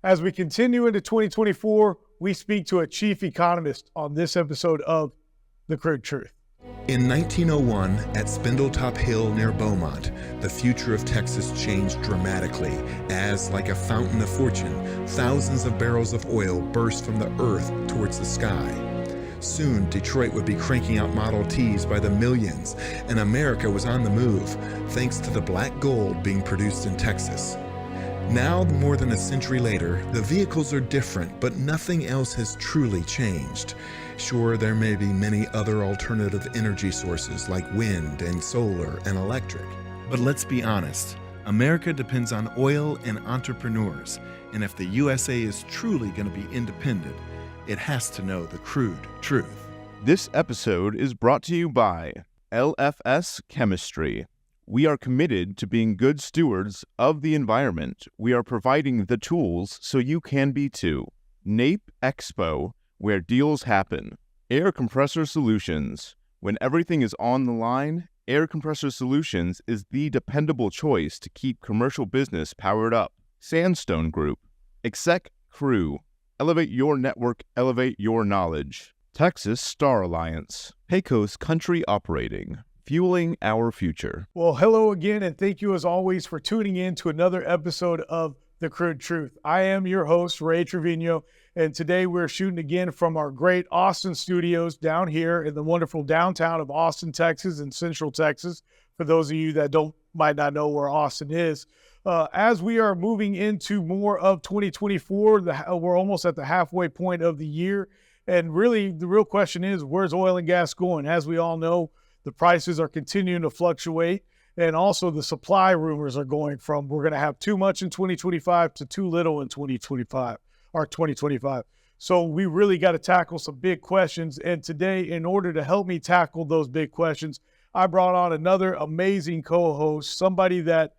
As we continue into 2024, we speak to a chief economist on this episode of The Crude Truth. In 1901, at Spindletop Hill near Beaumont, the future of Texas changed dramatically as, like a fountain of fortune, thousands of barrels of oil burst from the earth towards the sky. Soon, Detroit would be cranking out Model Ts by the millions, and America was on the move, thanks to the black gold being produced in Texas. Now, more than a century later, the vehicles are different, but nothing else has truly changed. Sure, there may be many other alternative energy sources like wind and solar and electric. But let's be honest, America depends on oil and entrepreneurs, and if the USA is truly going to be independent, it has to know the crude truth. This episode is brought to you by LFS Chemistry. We are committed to being good stewards of the environment. We are providing the tools so you can be too. NAPE Expo, where deals happen. Air Compressor Solutions. When everything is on the line, Air Compressor Solutions is the dependable choice to keep commercial business powered up. Sandstone Group. Exec Crew. Elevate your network, elevate your knowledge. Texas Star Alliance. Pecos Country Operating. Fueling our future. Well, hello again, and thank you as always for tuning in to another episode of The Crude Truth. I am your host, Ray Trevino, and today we're shooting again from our great Austin studios down here in the wonderful downtown of Austin, Texas, and Central Texas. For those of you that might not know where Austin is. As we are moving into more of 2024, we're almost at the halfway point of the year. And really, the real question is, where's oil and gas going? As we all know, the prices are continuing to fluctuate. And also the supply rumors are going from we're going to have too much in 2025 to too little in 2025. So we really got to tackle some big questions. And today, in order to help me tackle those big questions, I brought on another amazing co-host, somebody that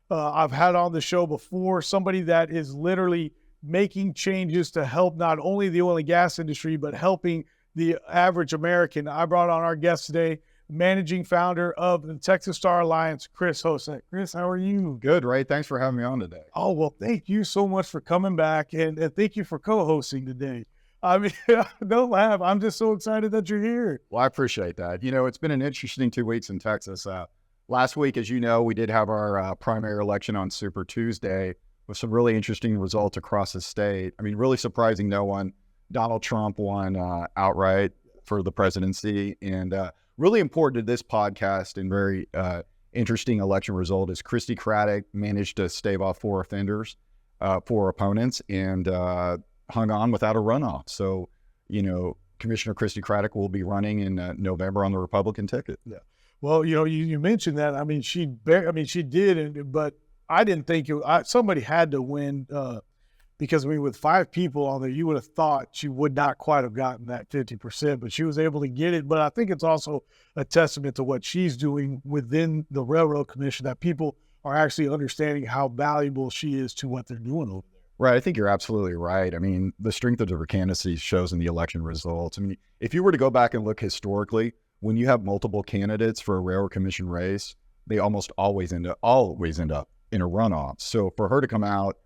I've had on the show before, somebody that is literally making changes to help not only the oil and gas industry, but helping the average American. I brought on our guest today, managing founder of the Texas Star Alliance, Chris Hosek. Chris, how are you? Good, Ray. Thanks for having me on today. Oh, well, thank you so much for coming back, and thank you for co-hosting today. I mean, don't laugh. I'm just so excited that you're here. Well, I appreciate that. You know, it's been an interesting 2 weeks in Texas. Last week, as you know, we did have our primary election on Super Tuesday with some really interesting results across the state. I mean, really surprising no one. Donald Trump won outright for the presidency. And really important to this podcast and very interesting election result is Christy Craddick managed to stave off four opponents, and hung on without a runoff. So, you know, Commissioner Christy Craddick will be running in November on the Republican ticket. Yeah. Well, you know, you mentioned that. I mean, she did, but I didn't think somebody had to win because, I mean, with five people on there, you would have thought she would not quite have gotten that 50%, but she was able to get it. But I think it's also a testament to what she's doing within the Railroad Commission, that people are actually understanding how valuable she is to what they're doing over there. Right. I think you're absolutely right. I mean, the strength of her candidacy shows in the election results. I mean, if you were to go back and look historically, when you have multiple candidates for a Railroad Commission race, they almost always end up in a runoff. So for her to come out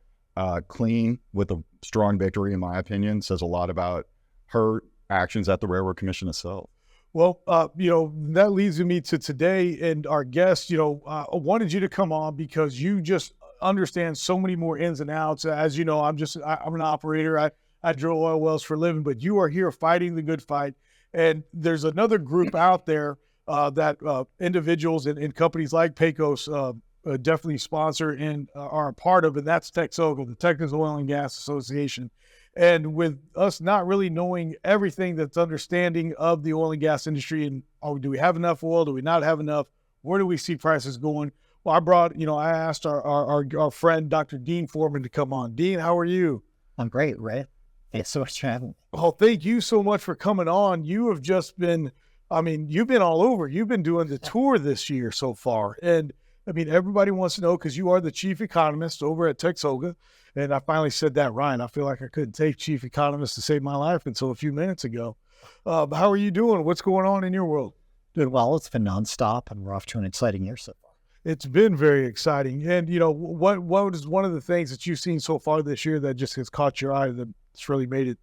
clean with a strong victory, in my opinion, says a lot about her actions at the Railroad Commission itself. Well, you know, that leads me to today and our guest. You know, I wanted you to come on because you just understand so many more ins and outs. As you know, I'm an operator. I drill oil wells for a living, but you are here fighting the good fight. And there's another group out there that individuals and companies like Pecos definitely sponsor and are a part of, and that's TXOGA, the Texas Oil and Gas Association. And with us not really knowing everything that's understanding of the oil and gas industry, and do we have enough oil? Do we not have enough? Where do we see prices going? Well, I asked our friend, Dr. Dean Foreman, to come on. Dean, how are you? I'm great, Ray. Thanks so much for having me. Well, thank you so much for coming on. You have just been, you've been all over. You've been doing the tour this year so far. And I mean, everybody wants to know, because you are the chief economist over at TXOGA. And I finally said that right. I feel like I couldn't take chief economist to save my life until a few minutes ago. How are you doing? What's going on in your world? Doing well. It's been nonstop, and we're off to an exciting year so far. It's been very exciting. And, what is one of the things that you've seen so far this year that just has caught your eye that's really made it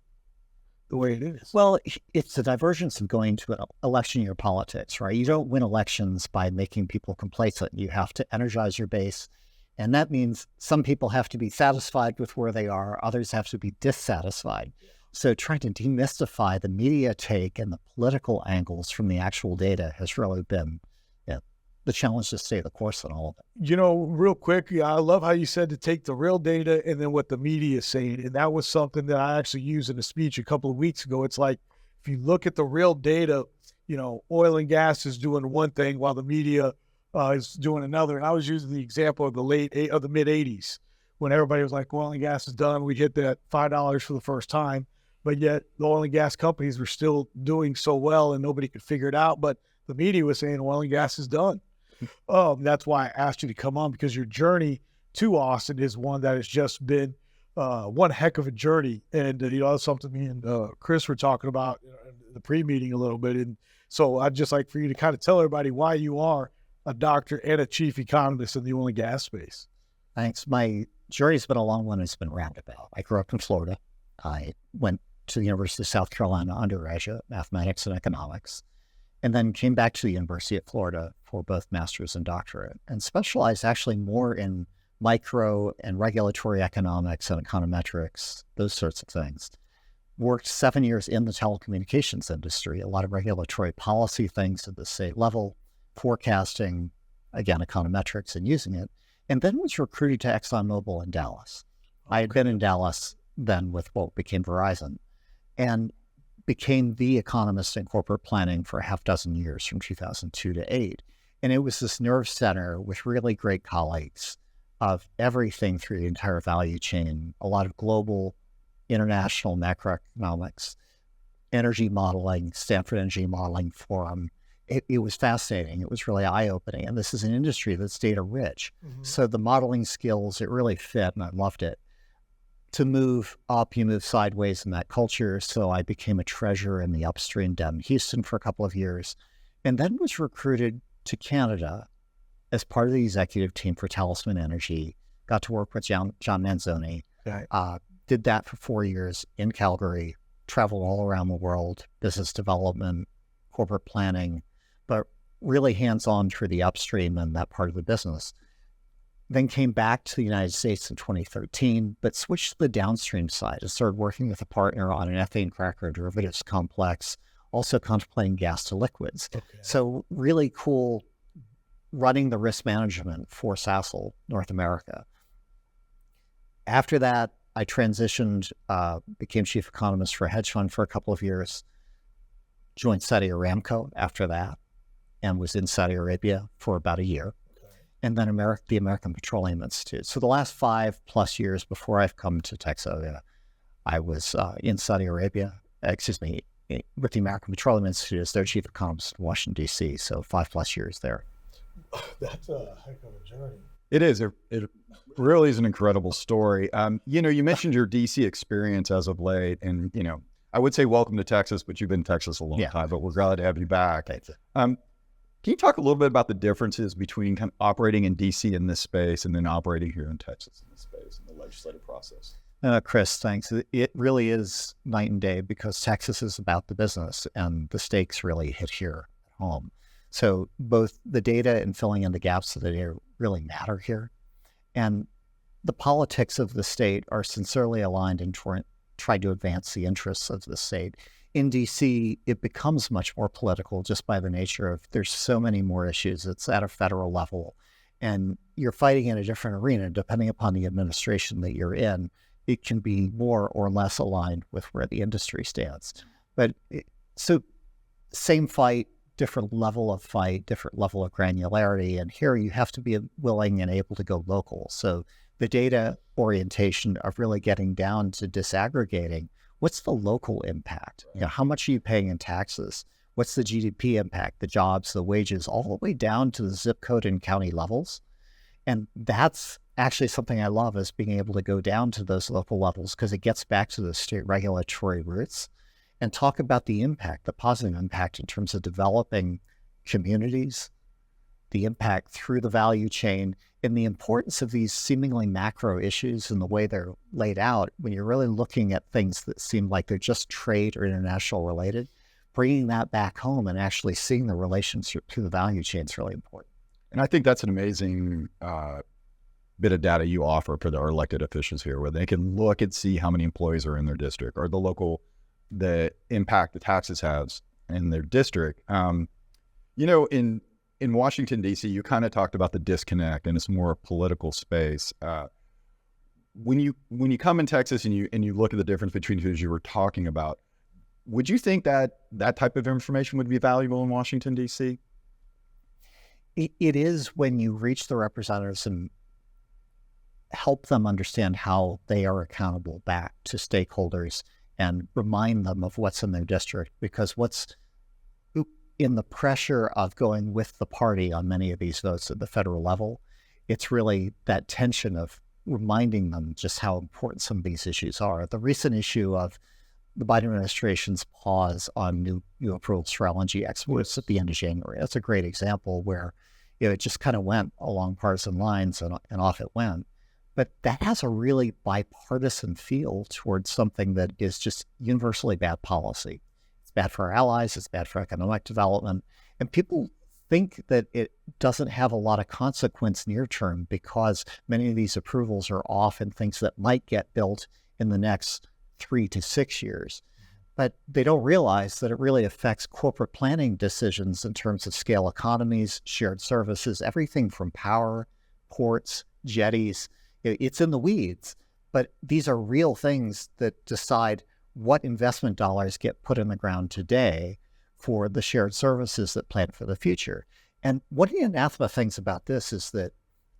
the way it is? Well, it's the divergence of going to an election year politics, right? You don't win elections by making people complacent. You have to energize your base. And that means some people have to be satisfied with where they are. Others have to be dissatisfied. So trying to demystify the media take and the political angles from the actual data has really been the challenge to stay the course on all of it. Real quick, I love how you said to take the real data and then what the media is saying. And that was something that I actually used in a speech a couple of weeks ago. It's like, if you look at the real data, oil and gas is doing one thing while the media is doing another. And I was using the example of the mid 80s when everybody was like, oil and gas is done. We hit that $5 for the first time, but yet the oil and gas companies were still doing so well and nobody could figure it out. But the media was saying oil and gas is done. That's why I asked you to come on, because your journey to Austin is one that has just been one heck of a journey. And, that's something me and Chris were talking about in the pre-meeting a little bit. And so I'd just like for you to kind of tell everybody why you are a doctor and a chief economist in the oil and gas space. Thanks. My journey's been a long one. It's been roundabout. I grew up in Florida. I went to the University of South Carolina undergraduate, mathematics and economics, and then came back to the University of Florida for both master's and doctorate, and specialized actually more in micro and regulatory economics and econometrics, those sorts of things. Worked 7 years in the telecommunications industry, a lot of regulatory policy things at the state level, forecasting, again, econometrics and using it, and then was recruited to ExxonMobil in Dallas. I had been in Dallas then with what became Verizon, and became the economist in corporate planning for a half dozen years from 2002 to 2008. And it was this nerve center with really great colleagues of everything through the entire value chain, a lot of global, international macroeconomics, energy modeling, Stanford Energy Modeling Forum. It was fascinating. It was really eye-opening. And this is an industry that's data rich. Mm-hmm. So the modeling skills, it really fit, and I loved it. To move up, you move sideways in that culture. So I became a treasurer in the upstream down in Houston for a couple of years, and then was recruited to Canada as part of the executive team for Talisman Energy. Got to work with John Manzoni. Right. Did that for 4 years in Calgary, traveled all around the world, business development, corporate planning, but really hands-on for the upstream and that part of the business. Then came back to the United States in 2013, but switched to the downstream side and started working with a partner on an ethane cracker derivatives complex, also contemplating gas to liquids. Okay. So really cool running the risk management for Sasol North America. After that, I transitioned, became chief economist for a hedge fund for a couple of years, joined Saudi Aramco after that, and was in Saudi Arabia for about a year. And then the American Petroleum Institute. So the last 5+ years before I've come to Texas, I was in Saudi Arabia, with the American Petroleum Institute as their chief economist in Washington, D.C. So 5+ years there. That's a heck of a journey. It is. It really is an incredible story. You mentioned your D.C. experience as of late, and, I would say welcome to Texas, but you've been in Texas a long time, but we're glad to have you back. Can you talk a little bit about the differences between kind of operating in D.C. in this space and then operating here in Texas in this space in the legislative process? Chris, thanks. It really is night and day, because Texas is about the business and the stakes really hit here at home. So both the data and filling in the gaps of the data really matter here. And the politics of the state are sincerely aligned in trying to advance the interests of the state. In D.C., it becomes much more political just by the nature of there's so many more issues. It's at a federal level, and you're fighting in a different arena. Depending upon the administration that you're in, it can be more or less aligned with where the industry stands. But so same fight, different level of fight, different level of granularity. And here you have to be willing and able to go local. So the data orientation of really getting down to disaggregating. What's the local impact? How much are you paying in taxes? What's the GDP impact, the jobs, the wages, all the way down to the zip code and county levels? And that's actually something I love, is being able to go down to those local levels, because it gets back to the state regulatory roots and talk about the impact, the positive impact in terms of developing communities, the impact through the value chain, and the importance of these seemingly macro issues and the way they're laid out, when you're really looking at things that seem like they're just trade or international related, bringing that back home and actually seeing the relationship through the value chain is really important. And I think that's an amazing bit of data you offer for our elected officials here, where they can look and see how many employees are in their district or the impact the taxes has in their district. In Washington, D.C., you kind of talked about the disconnect, and it's more a political space. When you come in Texas and you look at the difference between who you were talking about, would you think that that type of information would be valuable in Washington, D.C.? It is, when you reach the representatives and help them understand how they are accountable back to stakeholders and remind them of what's in their district, because what's in the pressure of going with the party on many of these votes at the federal level, it's really that tension of reminding them just how important some of these issues are. The recent issue of the Biden administration's pause on new approvals for LNG exports at the end of January, that's a great example where it just kind of went along partisan lines and off it went. But that has a really bipartisan feel towards something that is just universally bad policy. It's bad for our allies, it's bad for economic development, and people think that it doesn't have a lot of consequence near term because many of these approvals are often things that might get built in the next 3 to 6 years. But they don't realize that it really affects corporate planning decisions in terms of scale economies, shared services, everything from power, ports, jetties. It's in the weeds, but these are real things that decide what investment dollars get put in the ground today for the shared services that plan for the future. And one of the anathema things about this is that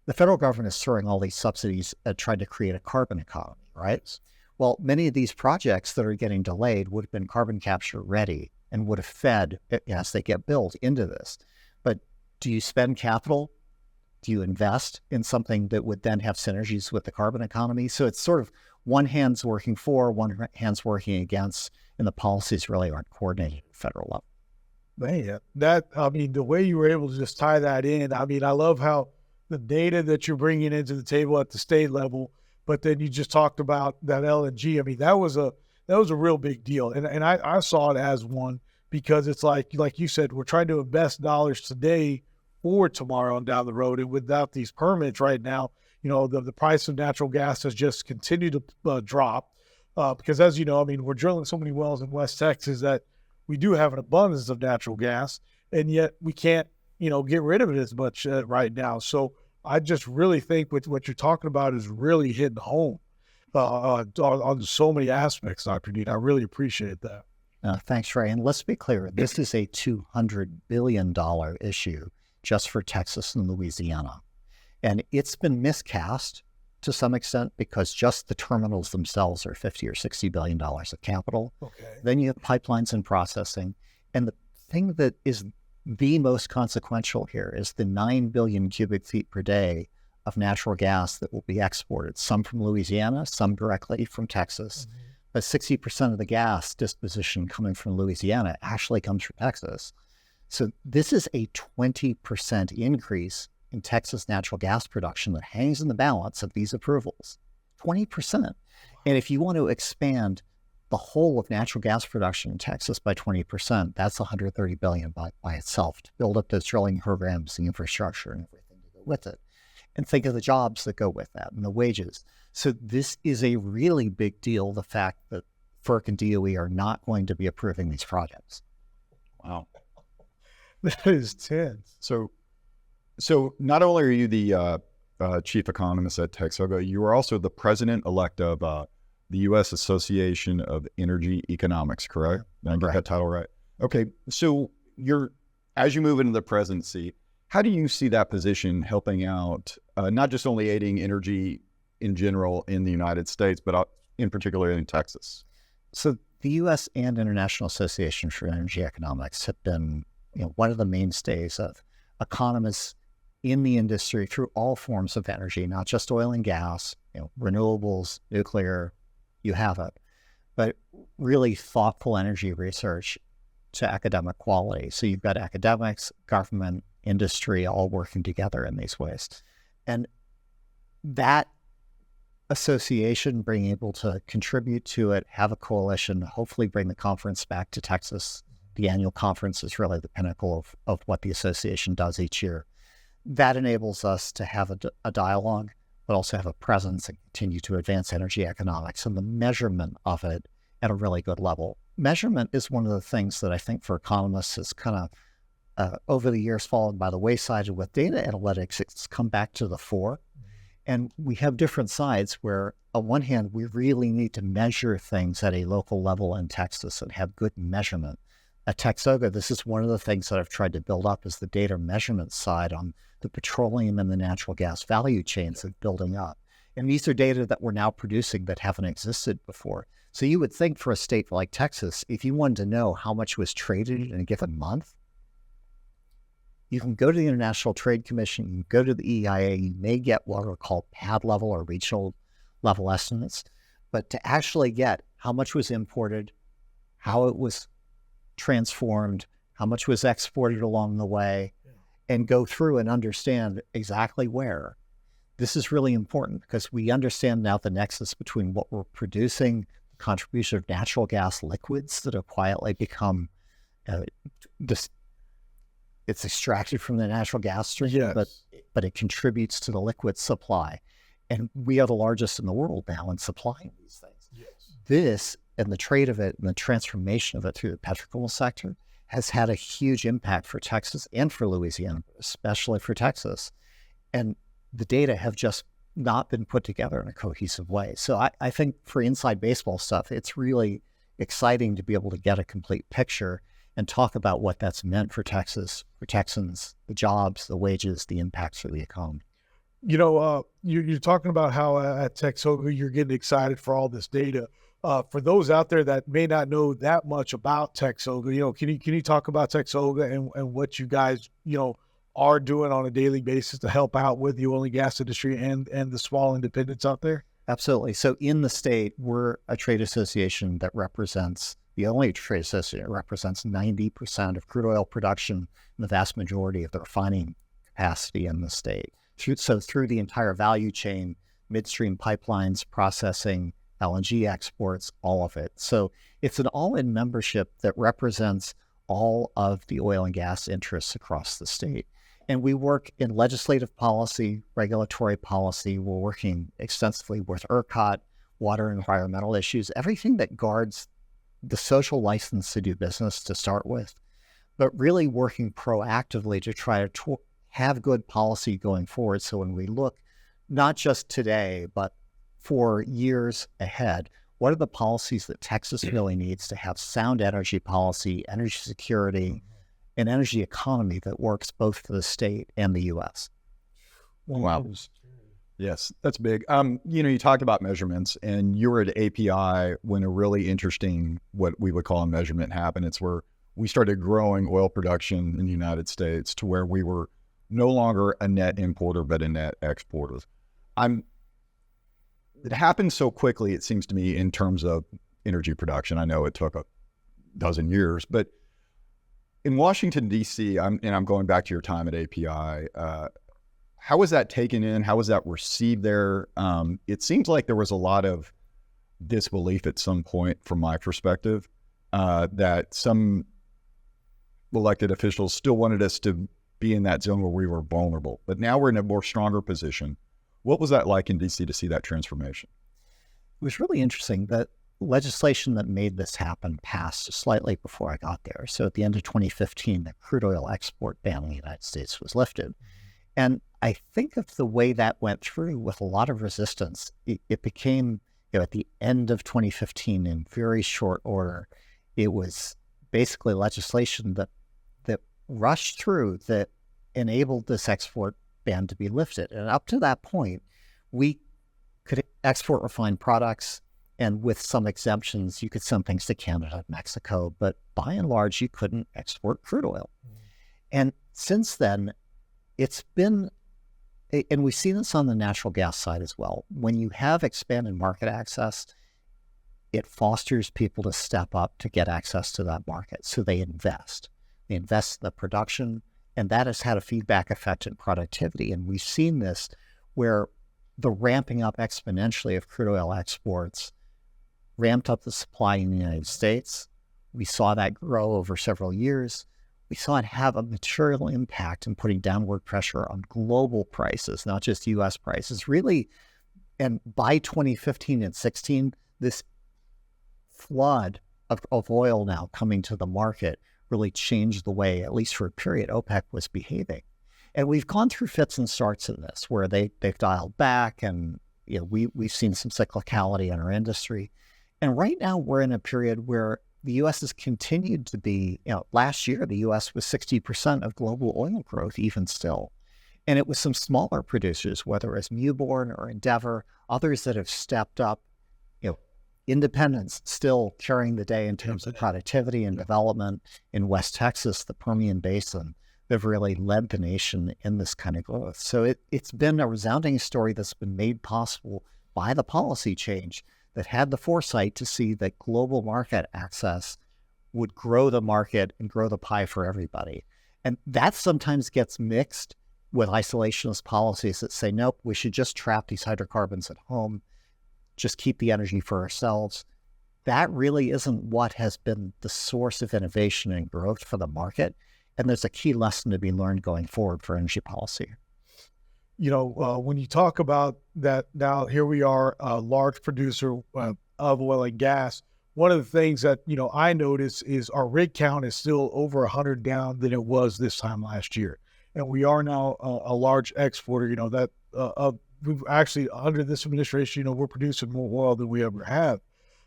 the federal government is throwing all these subsidies at trying to create a carbon economy, right? Well, many of these projects that are getting delayed would have been carbon capture ready and would have fed, as they get built, into this. But do you spend capital? Do you invest in something that would then have synergies with the carbon economy? So it's sort of one hand's working for, one hand's working against, and the policies really aren't coordinated at the federal level. Man, the way you were able to just tie that in, I love how the data that you're bringing into the table at the state level, but then you just talked about that LNG. That was a real big deal. And I saw it as one because it's like you said, we're trying to invest dollars today for tomorrow and down the road. And without these permits right now, the price of natural gas has just continued to drop because, as you know, we're drilling so many wells in West Texas that we do have an abundance of natural gas, and yet we can't, get rid of it as much right now. So I just really think what you're talking about is really hitting home on so many aspects, Dr. Dean. I really appreciate that. Thanks, Ray. And let's be clear, this is a $200 billion issue just for Texas and Louisiana. And it's been miscast to some extent because just the terminals themselves are $50 or $60 billion of capital. Okay. Then you have pipelines and processing. And the thing that is the most consequential here is the 9 billion cubic feet per day of natural gas that will be exported, some from Louisiana, some directly from Texas. Mm-hmm. But 60% of the gas disposition coming from Louisiana actually comes from Texas. So this is a 20% increase in Texas natural gas production that hangs in the balance of these approvals, 20%. And if you want to expand the whole of natural gas production in Texas by 20%, that's $130 billion by itself to build up those drilling programs, the infrastructure, and everything to go with it. And think of the jobs that go with that and the wages. So this is a really big deal, the fact that FERC and DOE are not going to be approving these projects. Wow. That is tense. So not only are you the chief economist at Texaco, you are also the president-elect of the US Association of Energy Economics, correct? Did I get that title right? Okay, so as you move into the presidency, how do you see that position helping out, not just only aiding energy in general in the United States, but in particular in Texas? So the U.S. and International Association for Energy Economics have been one of the mainstays of economists in the industry through all forms of energy, not just oil and gas, renewables, nuclear, you have it, but really thoughtful energy research to academic quality. So you've got academics, government, industry all working together in these ways. And that association, being able to contribute to it, have a coalition, hopefully bring the conference back to Texas. The annual conference is really the pinnacle of what the association does each year. That enables us to have a dialogue, but also have a presence and continue to advance energy economics and the measurement of it at a really good level. Measurement is one of the things that I think for economists has kind of over the years fallen by the wayside. And with data analytics, it's come back to the fore. And we have different sides where, on one hand, we really need to measure things at a local level in Texas and have good measurement. At Texoga, this is one of the things that I've tried to build up is the data measurement side on the petroleum and the natural gas value chains of building up. And these are data that we're now producing that haven't existed before. So you would think for a state like Texas, if you wanted to know how much was traded in a given month, you can go to the International Trade Commission, you can go to the EIA, you may get what are called pad level or regional level estimates, but to actually get how much was imported, how it was transformed, how much was exported along the way, and go through and understand exactly where. This is really important because we understand now the nexus between what we're producing, the contribution of natural gas liquids that have quietly become it's extracted from the natural gas stream, Yes. but it contributes to the liquid supply. And we are the largest in the world now in supplying these things. Yes. This and the trade of it and the transformation of it through the petrochemical sector has had a huge impact for Texas and for Louisiana, especially for Texas. And the data have just not been put together in a cohesive way. So I think for inside baseball stuff, it's really exciting to be able to get a complete picture and talk about what that's meant for Texas, for Texans, the jobs, the wages, the impacts for the economy. You know, you're talking about how at Texoga you're getting excited for all this data. For those out there that may not know that much about Texoga, you know, can you talk about Texoga and what you guys, you know, are doing on a daily basis to help out with the oil and gas industry and the small independents out there? Absolutely. So in the state, we're a trade association that represents, the only trade association that represents 90% of crude oil production and the vast majority of the refining capacity in the state. So through the entire value chain, midstream pipelines, processing, LNG exports, all of it. So it's an all-in membership that represents all of the oil and gas interests across the state. And we work in legislative policy, regulatory policy. We're working extensively with ERCOT, water and environmental issues, everything that guards the social license to do business to start with, but really working proactively to try to have good policy going forward. So when we look, not just today, but for years ahead, what are the policies that Texas really needs to have sound energy policy, energy security, and energy economy that works both for the state and the U.S.? Wow. Yes, that's big. You know, you talked about measurements, and you were at API when a really interesting, what we would call a measurement happened. It's where we started growing oil production in the United States to where we were no longer a net importer, but a net exporter. It happened so quickly, it seems to me, in terms of energy production. I know it took a dozen years, but in Washington, D.C., I'm going back to your time at API, how was that taken in? How was that received there? It seems like there was a lot of disbelief at some point, from my perspective, that some elected officials still wanted us to be in that zone where we were vulnerable. But now we're in a more stronger position. What was that like in D.C. to see that transformation? It was really interesting. That legislation that made this happen passed slightly before I got there. So at the end of 2015, the crude oil export ban in the United States was lifted. And I think of the way that went through with a lot of resistance, it became, you know, at the end of 2015, in very short order, it was basically legislation that rushed through that enabled this export ban to be lifted. And up to that point, we could export refined products, and with some exemptions, you could send things to Canada and Mexico, but by and large, you couldn't export crude oil. And since then, it's been, and we see this on the natural gas side as well. When you have expanded market access, it fosters people to step up to get access to that market. So they invest. They invest in the production And that has had a feedback effect in productivity. And we've seen this where the ramping up exponentially of crude oil exports ramped up the supply in the United States. We saw that grow over several years. We saw it have a material impact in putting downward pressure on global prices, not just U.S. prices. Really, and by 2015 and 16, this flood of oil now coming to the market really changed the way, at least for a period, OPEC was behaving. And we've gone through fits and starts in this, where they've dialed back, and we've seen some cyclicality in our industry. And right now we're in a period where the U.S. has continued to be, last year the U.S. was 60% of global oil growth, even still. And it was some smaller producers, whether it's Mewbourne or Endeavor, others that have stepped up. Independents still carrying the day in terms of productivity and development. In West Texas, the Permian Basin, they've really led the nation in this kind of growth. So it's been a resounding story that's been made possible by the policy change that had the foresight to see that global market access would grow the market and grow the pie for everybody. And that sometimes gets mixed with isolationist policies that say, nope, we should just trap these hydrocarbons at home, just keep the energy for ourselves. That really isn't what has been the source of innovation and growth for the market. And there's a key lesson to be learned going forward for energy policy. When you talk about that, now here we are, a large producer of oil and gas. One of the things that, I notice is our rig count is still over 100 down than it was this time last year. And we are now a large exporter, we've actually, under this administration, we're producing more oil than we ever have.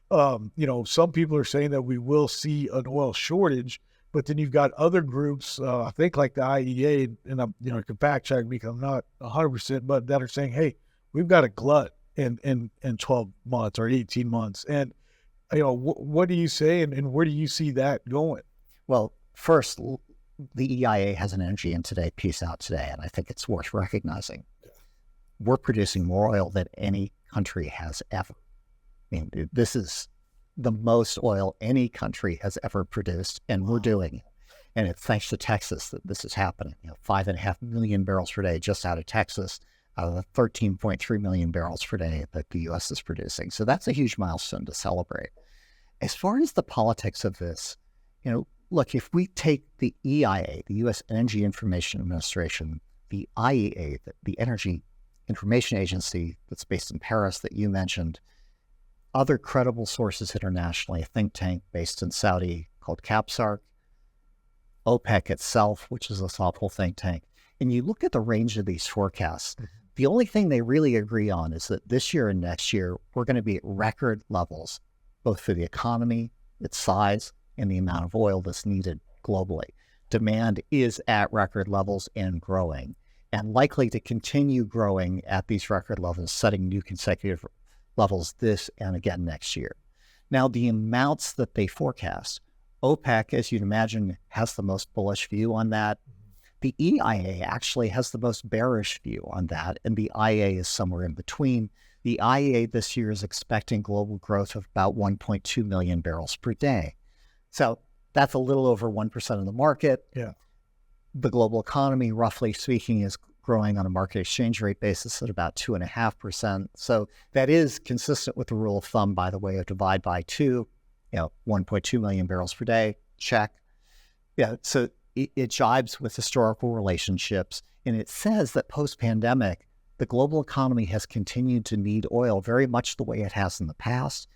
Some people are saying that we will see an oil shortage, but then you've got other groups, I think like the IEA, and you can fact check me because I'm not 100%, but that are saying, hey, we've got a glut in 12 months or 18 months. And, what do you say, and where do you see that going? Well, first, the EIA has an Energy in Today piece out today, and I think it's worth recognizing. We're producing more oil than any country has ever. This is the most oil any country has ever produced, and we're doing it. And it's thanks to Texas that this is happening. 5.5 million barrels per day just out of Texas, out of the 13.3 million barrels per day that the U.S. is producing. So that's a huge milestone to celebrate. As far as the politics of this, look, if we take the EIA, the U.S. Energy Information Administration, the IEA, the Energy Information Agency that's based in Paris that you mentioned, other credible sources internationally, a think tank based in Saudi called CAPSARC, OPEC itself, which is a thoughtful think tank, and you look at the range of these forecasts, the only thing they really agree on is that this year and next year, we're going to be at record levels, both for the economy, its size, and the amount of oil that's needed globally. Demand is at record levels and growing, and likely to continue growing at these record levels, setting new consecutive levels this and again next year. Now, the amounts that they forecast, OPEC, as you'd imagine, has the most bullish view on that. The EIA actually has the most bearish view on that, and the IEA is somewhere in between. The IEA this year is expecting global growth of about 1.2 million barrels per day. So that's a little over 1% of the market. Yeah. The global economy, roughly speaking, is growing on a market exchange rate basis at about 2.5%. So that is consistent with the rule of thumb, by the way, of divide by 2, 1.2 million barrels per day, check. Yeah, so it jibes with historical relationships. And it says that post-pandemic, the global economy has continued to need oil very much the way it has in the past.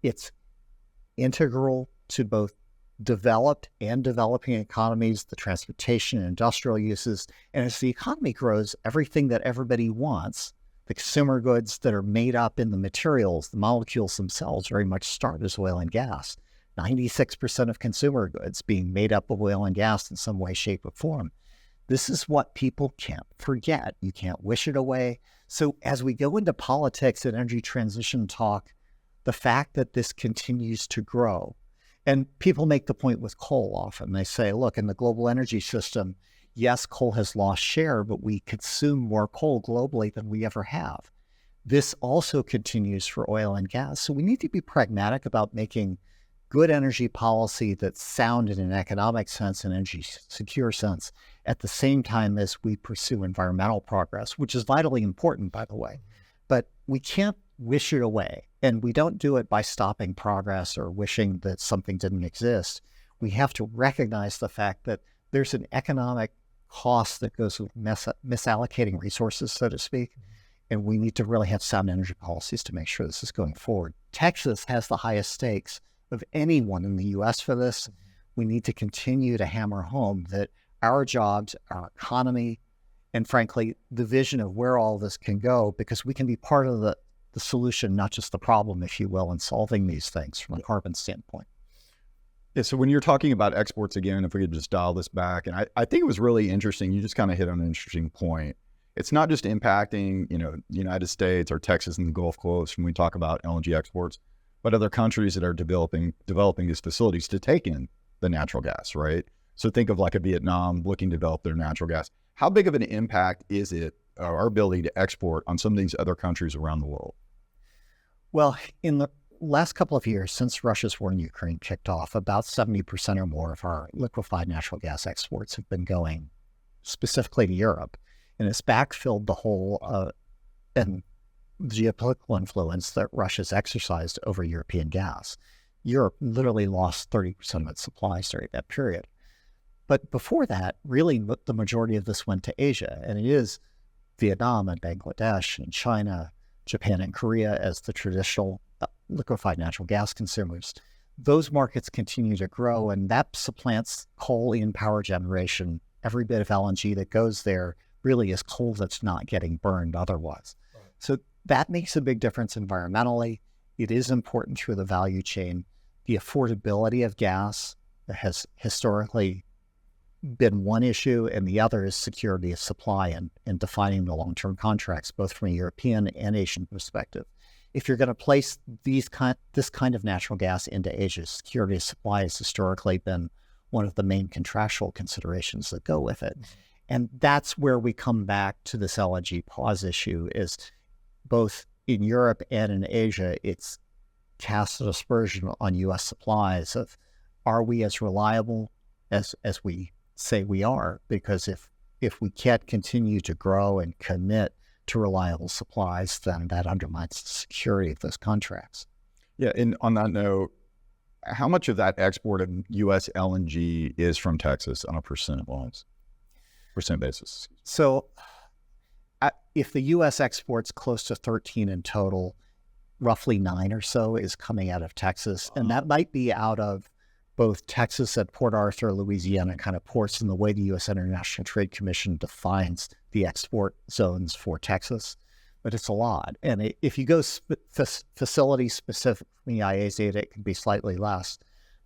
It's integral to both developed and developing economies, the transportation and industrial uses. And as the economy grows, everything that everybody wants, the consumer goods that are made up in the materials, the molecules themselves, very much start as oil and gas. 96% of consumer goods being made up of oil and gas in some way, shape, or form. This is what people can't forget. You can't wish it away. So as we go into politics and energy transition talk, the fact that this continues to grow, and people make the point with coal often. They say, look, in the global energy system, yes, coal has lost share, but we consume more coal globally than we ever have. This also continues for oil and gas. So we need to be pragmatic about making good energy policy that's sound in an economic sense and energy secure sense, at the same time as we pursue environmental progress, which is vitally important, by the way. But we can't wish it away. And we don't do it by stopping progress or wishing that something didn't exist. We have to recognize the fact that there's an economic cost that goes with misallocating resources, so to speak. And we need to really have sound energy policies to make sure this is going forward. Texas has the highest stakes of anyone in the U.S. for this. We need to continue to hammer home that our jobs, our economy, and frankly, the vision of where all this can go, because we can be part of the solution, not just the problem, if you will, in solving these things from a carbon standpoint. Yeah, so when you're talking about exports again, if we could just dial this back, and I think it was really interesting, you just kind of hit on an interesting point. It's not just impacting, the United States or Texas and the Gulf Coast when we talk about LNG exports, but other countries that are developing these facilities to take in the natural gas, right? So think of like a Vietnam looking to develop their natural gas. How big of an impact is it, our ability to export on some of these other countries around the world? Well, in the last couple of years, since Russia's war in Ukraine kicked off, about 70% or more of our liquefied natural gas exports have been going specifically to Europe. And it's backfilled the hole and geopolitical influence that Russia's exercised over European gas. Europe literally lost 30% of its supplies during that period. But before that, really the majority of this went to Asia, and it is Vietnam and Bangladesh and China, Japan and Korea as the traditional liquefied natural gas consumers. Those markets continue to grow, and that supplants coal in power generation. Every bit of LNG that goes there really is coal that's not getting burned otherwise. Right. So that makes a big difference environmentally. It is important through the value chain. The affordability of gas has historically been one issue, and the other is security of supply and defining the long-term contracts, both from a European and Asian perspective. If you're going to place this kind of natural gas into Asia, security of supply has historically been one of the main contractual considerations that go with it. And that's where we come back to this LNG pause issue, is both in Europe and in Asia, it's cast an aspersion on U.S. supplies of, are we as reliable as we say we are? Because if we can't continue to grow and commit to reliable supplies, then that undermines the security of those contracts. Yeah, and on that note, how much of that export of U.S. LNG is from Texas on a percent basis? So if the U.S. exports close to 13 in total, roughly 9 or so is coming out of Texas. And that might be out of both Texas at Port Arthur, Louisiana kind of ports, and the way the U.S. International Trade Commission defines the export zones for Texas. But it's a lot. And if you go facility specific from the IA's data, it can be slightly less.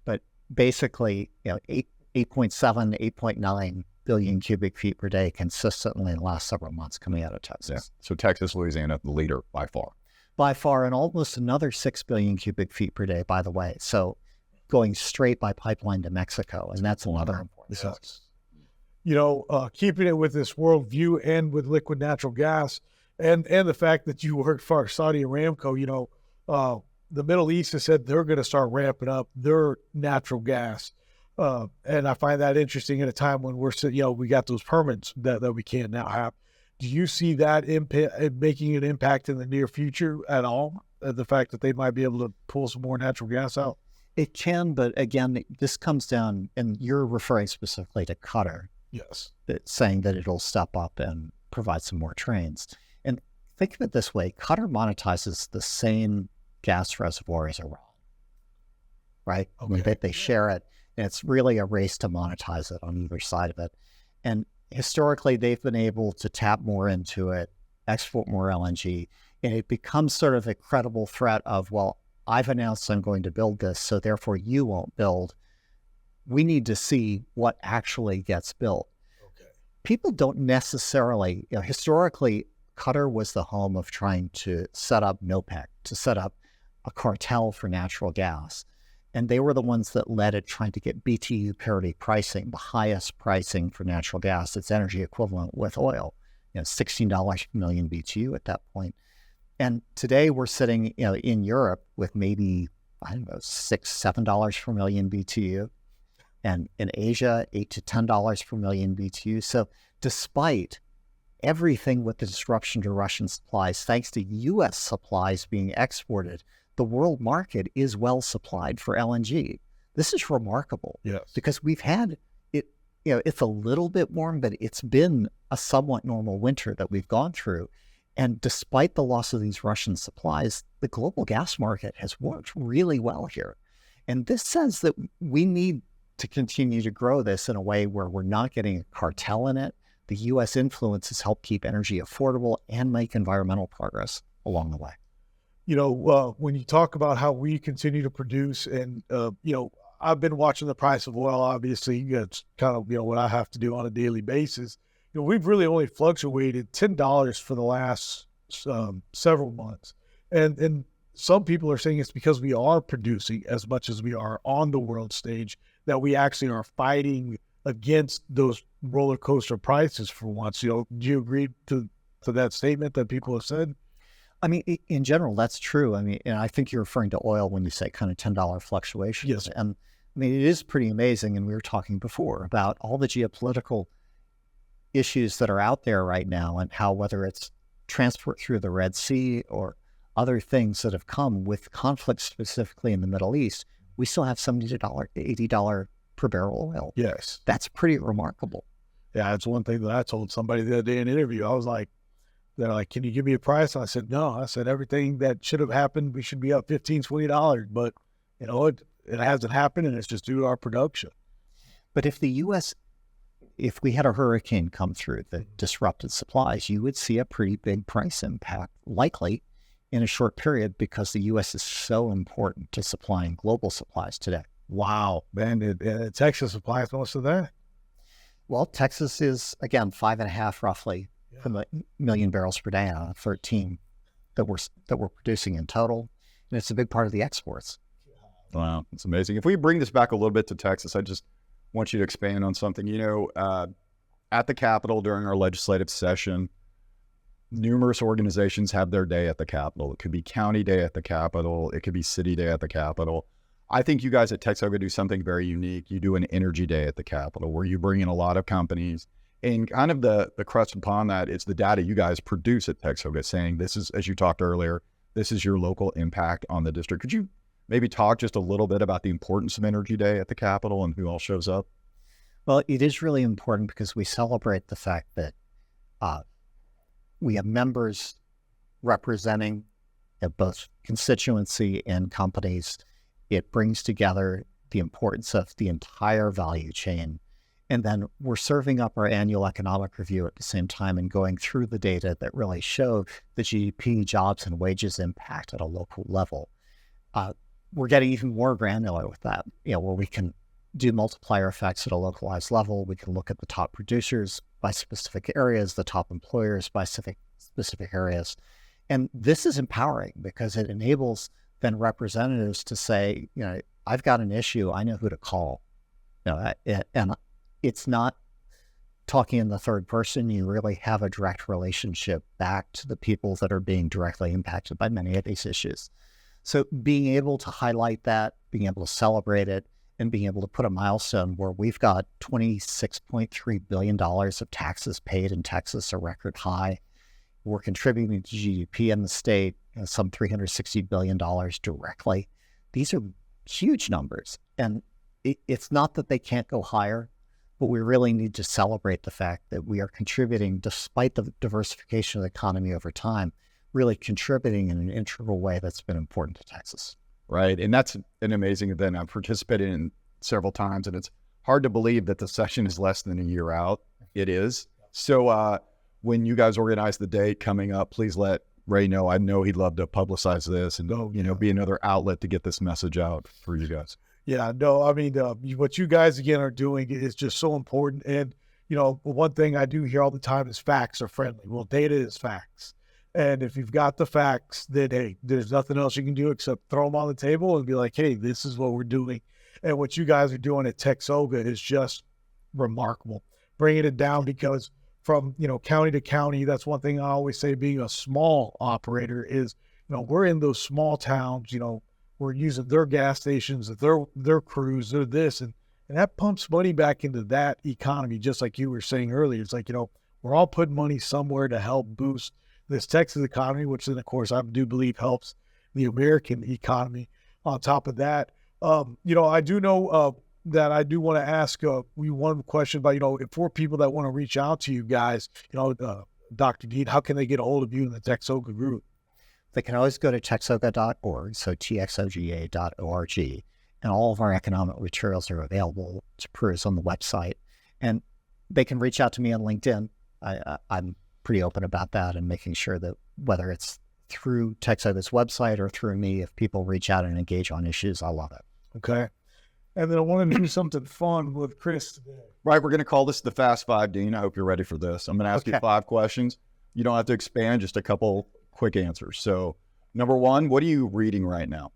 But basically, 8.7, 8.9 billion cubic feet per day consistently in the last several months coming out of Texas. Yeah. So Texas, Louisiana, the leader by far. By far, and almost another 6 billion cubic feet per day, by the way. So going straight by pipeline to Mexico, and that's another important source. Keeping it with this worldview and with liquid natural gas, and the fact that you work for Saudi Aramco, the Middle East has said they're going to start ramping up their natural gas. And I find that interesting at a time when we got those permits that we can now have. Do you see that making an impact in the near future at all? The fact that they might be able to pull some more natural gas out? It can, but again, this comes down, and you're referring specifically to Qatar. Yes. Saying that it'll step up and provide some more trains. And think of it this way, Qatar monetizes the same gas reservoir as Iran, right? Okay. They share it, and it's really a race to monetize it on either side of it. And historically, they've been able to tap more into it, export more LNG, and it becomes sort of a credible threat of, well, I've announced I'm going to build this, so therefore you won't build. We need to see what actually gets built. Okay. People don't necessarily, historically, Qatar was the home of trying to set up NOPEC, to set up a cartel for natural gas. And they were the ones that led it, trying to get BTU parity pricing, the highest pricing for natural gas. It's energy equivalent with oil, $16 per million BTU at that point. And today we're sitting, in Europe with maybe, $6, $7 per million BTU. and in Asia, $8 to $10 per million BTU. So despite everything with the disruption to Russian supplies, thanks to U.S. supplies being exported, the world market is well supplied for LNG. This is remarkable. Yes. Because we've had it, it's a little bit warm, but it's been a somewhat normal winter that we've gone through. And despite the loss of these Russian supplies, the global gas market has worked really well here. And this says that we need to continue to grow this in a way where we're not getting a cartel in it. The U.S. influence has helped keep energy affordable and make environmental progress along the way. When you talk about how we continue to produce and, I've been watching the price of oil, obviously. It's kind of, what I have to do on a daily basis. We've really only fluctuated $10 for the last several months. And some people are saying it's because we are producing as much as we are on the world stage that we actually are fighting against those roller coaster prices for once. Do you agree to that statement that people have said? I mean, in general, that's true. I mean, and I think you're referring to oil when you say kind of $10 fluctuations. Yes. And I mean, it is pretty amazing. And we were talking before about all the geopolitical issues that are out there right now and how, whether it's transport through the Red Sea or other things that have come with conflict specifically in the Middle East, we still have $70 to $80 per barrel oil. Yes. That's pretty remarkable. Yeah, that's one thing that I told somebody the other day in an interview. I was like, they're like, can you give me a price? And I said, no. I said, everything that should have happened, we should be up $15, $20. But, it hasn't happened, and it's just due to our production. But if if we had a hurricane come through that disrupted supplies, you would see a pretty big price impact, likely in a short period, because the U.S. is so important to supplying global supplies today. Wow, man. And Texas supplies most of that. Well, Texas is, again, 5.5 roughly per million barrels per day out of 13 that we're producing in total. And it's a big part of the exports. Wow, it's amazing. If we bring this back a little bit to Texas, I just want you to expand on something. At the Capitol during our legislative session, numerous organizations have their day at the Capitol. It could be county day at the Capitol. It could be city day at the Capitol. I think you guys at Texoga do something very unique. You do an energy day at the Capitol where you bring in a lot of companies. And kind of the crust upon that is the data you guys produce at Texoga, saying this is, as you talked earlier, this is your local impact on the district. Could you maybe talk just a little bit about the importance of Energy Day at the Capitol and who all shows up? Well, it is really important because we celebrate the fact that we have members representing both constituency and companies. It brings together the importance of the entire value chain. And then we're serving up our annual economic review at the same time and going through the data that really show the GDP, jobs, and wages impact at a local level. We're getting even more granular with that, where we can do multiplier effects at a localized level. We can look at the top producers by specific areas, the top employers by specific areas. And this is empowering because it enables then representatives to say, I've got an issue, I know who to call. And it's not talking in the third person. You really have a direct relationship back to the people that are being directly impacted by many of these issues. So being able to highlight that, being able to celebrate it, and being able to put a milestone where we've got $26.3 billion of taxes paid in Texas, a record high. We're contributing to GDP in the state, some $360 billion directly. These are huge numbers. And it's not that they can't go higher, but we really need to celebrate the fact that we are contributing, despite the diversification of the economy over time, really contributing in an integral way that's been important to Texas. Right. And that's an amazing event. I've participated in several times, and it's hard to believe that the session is less than a year out. It is. So when you guys organize the date coming up, please let Ray know. I know he'd love to publicize this and, be another outlet to get this message out for you guys. Yeah, no, I mean, what you guys, again, are doing is just so important. And, one thing I do hear all the time is facts are friendly. Well, data is facts. And if you've got the facts, then, hey, there's nothing else you can do except throw them on the table and be like, hey, this is what we're doing. And what you guys are doing at Texoga is just remarkable. Bringing it down because from, county to county, that's one thing I always say being a small operator is, we're in those small towns, we're using their gas stations, their crews, their this. And And that pumps money back into that economy, just like you were saying earlier. It's like, we're all putting money somewhere to help boost this Texas economy, which then, of course, I do believe helps the American economy. On top of that, I do know that I do want to ask you one question about, for people that want to reach out to you guys, Dr. Dean, how can they get a hold of you in the Texoga group? They can always go to texoga.org, so txoga.org, and all of our economic materials are available to peruse on the website. And they can reach out to me on LinkedIn. I'm pretty open about that and making sure that whether it's through Texoga's website or through me, if people reach out and engage on issues, I love it. Okay. And then I want to do something fun with Chris today. Right, we're going to call this the Fast Five, Dean. I hope you're ready for this. I'm going to ask you 5 questions. You don't have to expand, just a couple quick answers. So, number 1, what are you reading right now?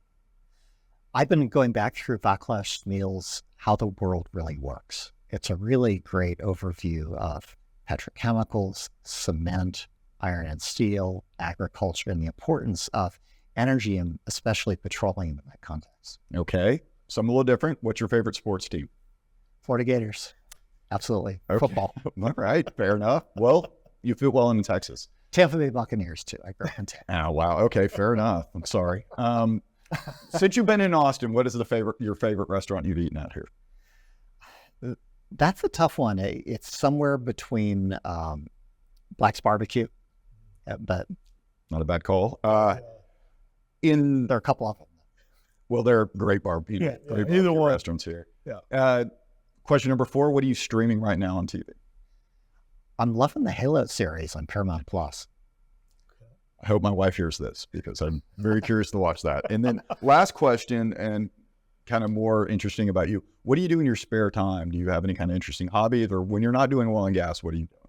I've been going back through Vaclav Smil's How the World Really Works. It's a really great overview of petrochemicals, cement, iron and steel, agriculture, and the importance of energy and especially petroleum in that context. Okay. Something a little different. What's your favorite sports team? Florida Gators. Absolutely. Okay. Football. All right. Fair enough. Well, you fit well in Texas. Tampa Bay Buccaneers, too. I grew up in Tampa. Oh, wow. Okay. Fair enough. I'm sorry. Since you've been in Austin, what is your favorite restaurant you've eaten at here? That's a tough one. It's somewhere between Black's Barbecue, but Not a bad call. there are a couple of them. Well, they're great barbecue. Yeah, great either barbecue one. restaurants here. Yeah. Question number 4, what are you streaming right now on TV? I'm loving the Halo series on Paramount Plus. I hope my wife hears this because I'm very curious to watch that. And then last question, and kind of more interesting about you. What do you do in your spare time? Do you have any kind of interesting hobbies, or when you're not doing oil and gas, what are you doing?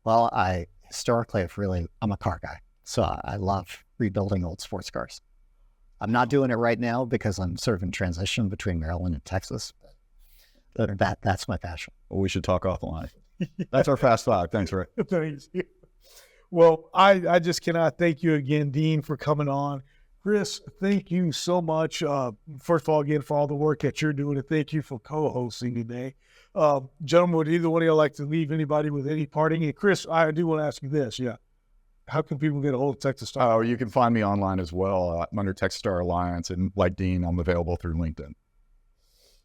Well, I'm a car guy, so I love rebuilding old sports cars. I'm not doing it right now because I'm sort of in transition between Maryland and Texas. But that's my passion. Well, we should talk offline. That's our Fast Five. Thanks, Ray. Thanks. Well, I just cannot thank you again, Dean, for coming on. Chris, thank you so much. First of all, again, for all the work that you're doing, and thank you for co-hosting today. Gentlemen, would either one of you like to leave anybody with any parting? And Chris, I do want to ask you this. Yeah. How can people get a hold of Texas Star? Oh, you can find me online as well. I'm under Texas Star Alliance, and like Dean, I'm available through LinkedIn.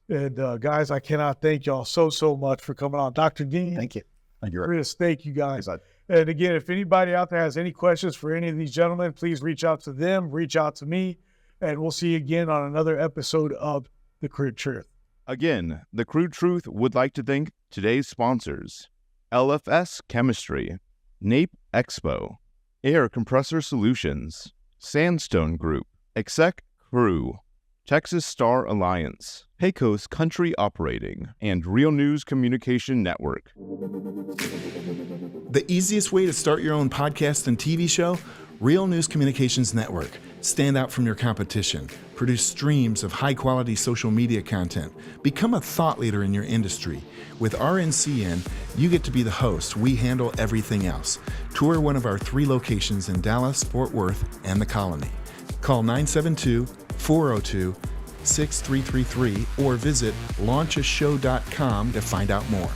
And guys, I cannot thank y'all so much for coming on. Dr. Dean. Thank you. Thank you, Ray. Chris, thank you guys. And again, if anybody out there has any questions for any of these gentlemen, please reach out to them, reach out to me, and we'll see you again on another episode of The Crude Truth. Again, The Crude Truth would like to thank today's sponsors: LFS Chemistry, NAPE Expo, Air Compressor Solutions, Sandstone Group, Exec Crew, Texas Star Alliance, Pecos Country Operating, and Real News Communication Network. The easiest way to start your own podcast and TV show? Real News Communications Network. Stand out from your competition. Produce streams of high-quality social media content. Become a thought leader in your industry. With RNCN, you get to be the host. We handle everything else. Tour one of our 3 locations in Dallas, Fort Worth, and the Colony. Call 972-402-6333 or visit launchashow.com to find out more.